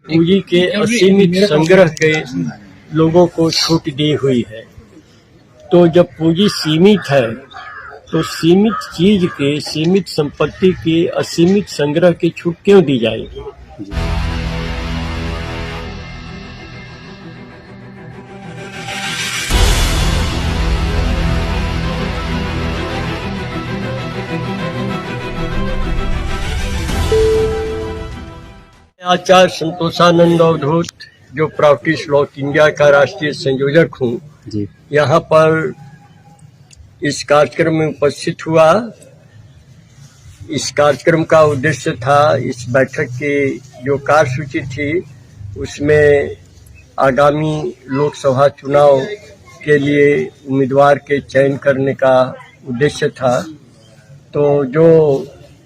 पूंजी के असीमित संग्रह के लोगों को छूट दी हुई है। तो जब पूंजी सीमित है तो सीमित चीज के, सीमित संपत्ति के असीमित संग्रह की छूट क्यों दी जाएगी? आचार्य संतोषानंद अवधूत, जो प्रॉपर्टी लॉ इंडिया का राष्ट्रीय संयोजक हूँ, यहाँ पर इस कार्यक्रम में उपस्थित हुआ। इस कार्यक्रम का उद्देश्य था, इस बैठक की जो कार्यसूची थी उसमें आगामी लोकसभा चुनाव के लिए उम्मीदवार के चयन करने का उद्देश्य था। तो जो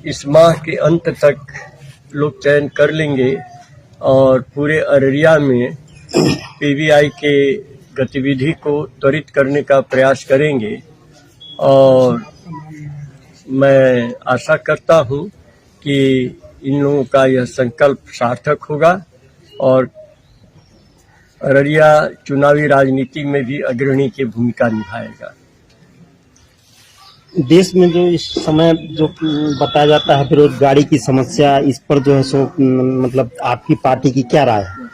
इस माह के अंत तक लोग चयन कर लेंगे और पूरे अररिया में पीवीआई के गतिविधि को त्वरित करने का प्रयास करेंगे। और मैं आशा करता हूं कि इन लोगों का यह संकल्प सार्थक होगा और अररिया चुनावी राजनीति में भी अग्रणी की भूमिका निभाएगा। देश में जो इस समय जो बताया जाता है बेरोजगारी की समस्या, इस पर जो है सो मतलब आपकी पार्टी की क्या राय है?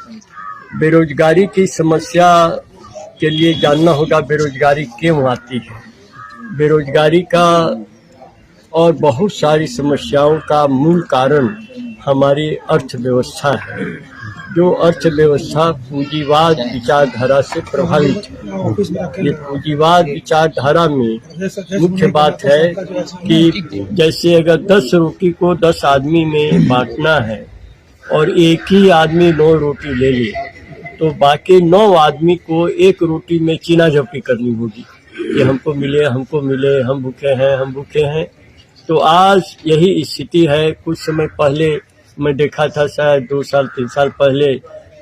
बेरोजगारी की समस्या के लिए जानना होगा बेरोजगारी क्यों आती है। बेरोजगारी का और बहुत सारी समस्याओं का मूल कारण हमारी अर्थव्यवस्था है। जो अर्थव्यवस्था पूंजीवाद विचारधारा से प्रभावित है। ये पूंजीवाद विचारधारा में मुख्य बात है कि जैसे अगर 10 रोटी को 10 आदमी में बांटना है और एक ही आदमी 9 रोटी ले ले तो बाकी 9 आदमी को 1 रोटी में चीना झपटी करनी होगी। ये हमको मिले, हम भूखे हैं। तो आज यही स्थिति है। कुछ समय पहले मैं देखा था, शायद 2 साल 3 साल पहले,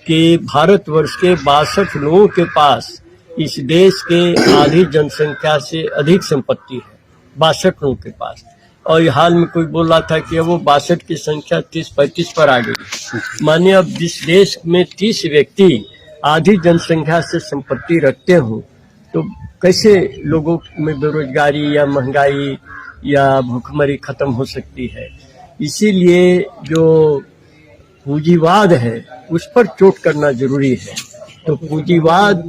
कि भारतवर्ष के 62 लोगों के पास इस देश के आधी जनसंख्या से अधिक संपत्ति है, 62 लोगों के पास। और हाल में कोई बोल रहा था कि वो 62 की संख्या 30-35 पर आ गई। मानिए अब जिस देश में 30 व्यक्ति आधी जनसंख्या से संपत्ति रखते हो तो कैसे लोगों में बेरोजगारी या महंगाई या भूखमरी खत्म हो सकती है। इसीलिए जो पूंजीवाद है उस पर चोट करना जरूरी है। तो पूंजीवाद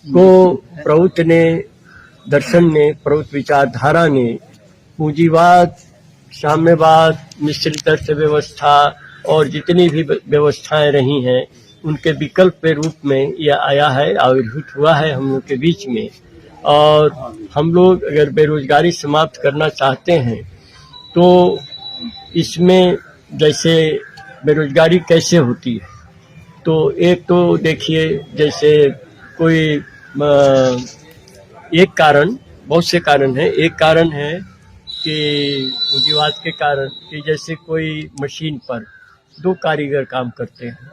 को प्रभुत्व ने, दर्शन ने, प्रभुत्व विचारधारा ने पूंजीवाद, साम्यवाद, मिश्रित अर्थव्यवस्था और जितनी भी व्यवस्थाएं रही हैं उनके विकल्प के रूप में यह आया है, आविर्भूत हुआ है हम लोग के बीच में। और हम लोग अगर बेरोजगारी समाप्त करना चाहते हैं तो इसमें जैसे बेरोजगारी कैसे होती है, तो एक तो देखिए जैसे कोई एक कारण, बहुत से कारण है। एक कारण है कि पूंजीवाद के कारण कि जैसे कोई मशीन पर 2 कारीगर काम करते हैं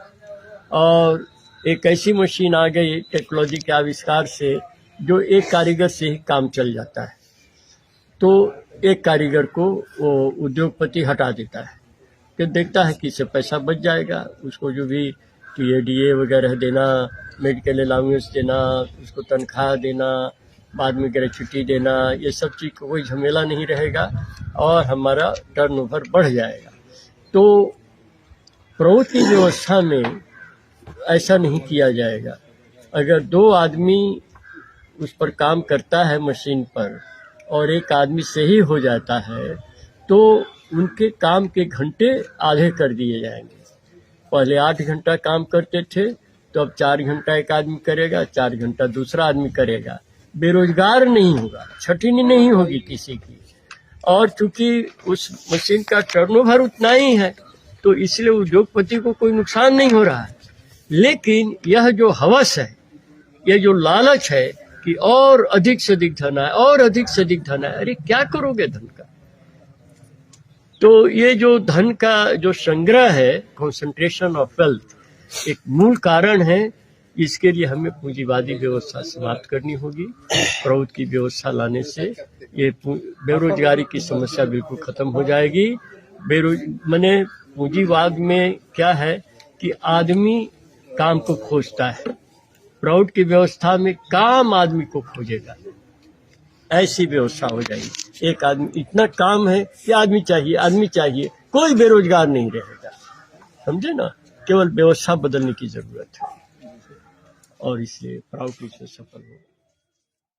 और एक ऐसी मशीन आ गई टेक्नोलॉजी के आविष्कार से जो एक कारीगर से ही काम चल जाता है। तो एक कारीगर को वो उद्योगपति हटा देता है कि देखता है कि इससे पैसा बच जाएगा। उसको जो भी टीएडीए वगैरह देना, मेडिकल अलाउंस देना, उसको तनख्वाह देना, बाद में ग्रेच्युटी देना, ये सब चीज़ का कोई झमेला नहीं रहेगा और हमारा टर्नओवर बढ़ जाएगा। तो प्रभुत्व की व्यवस्था में ऐसा नहीं किया जाएगा। अगर 2 आदमी उस पर काम करता है मशीन पर और एक आदमी सही हो जाता है तो उनके काम के घंटे आधे कर दिए जाएंगे। पहले 8 घंटा काम करते थे तो अब 4 घंटा एक आदमी करेगा, 4 घंटा दूसरा आदमी करेगा। बेरोजगार नहीं होगा, छटनी नहीं होगी किसी की। और चूंकि उस मशीन का टर्नओवर उतना ही है तो इसलिए उद्योगपति को कोई नुकसान नहीं हो रहा है। लेकिन यह जो हवस है, यह जो लालच है कि और अधिक से अधिक धन है, और अधिक से अधिक धन है, अरे क्या करोगे धन का? तो ये जो धन का जो संग्रह है, कंसंट्रेशन ऑफ वेल्थ, एक मूल कारण है। इसके लिए हमें पूंजीवादी व्यवस्था समाप्त करनी होगी। प्रभुत्व की व्यवस्था लाने से ये बेरोजगारी की समस्या बिल्कुल खत्म हो जाएगी। माने पूंजीवाद में क्या है कि आदमी काम को खोजता है। प्राउड की व्यवस्था में काम आदमी को खोजेगा, ऐसी व्यवस्था हो जाएगी। एक आदमी, इतना काम है कि आदमी चाहिए, कोई बेरोजगार नहीं रहेगा। समझे ना, केवल व्यवस्था बदलने की जरूरत है और इसलिए प्राउड इसमें सफल हो।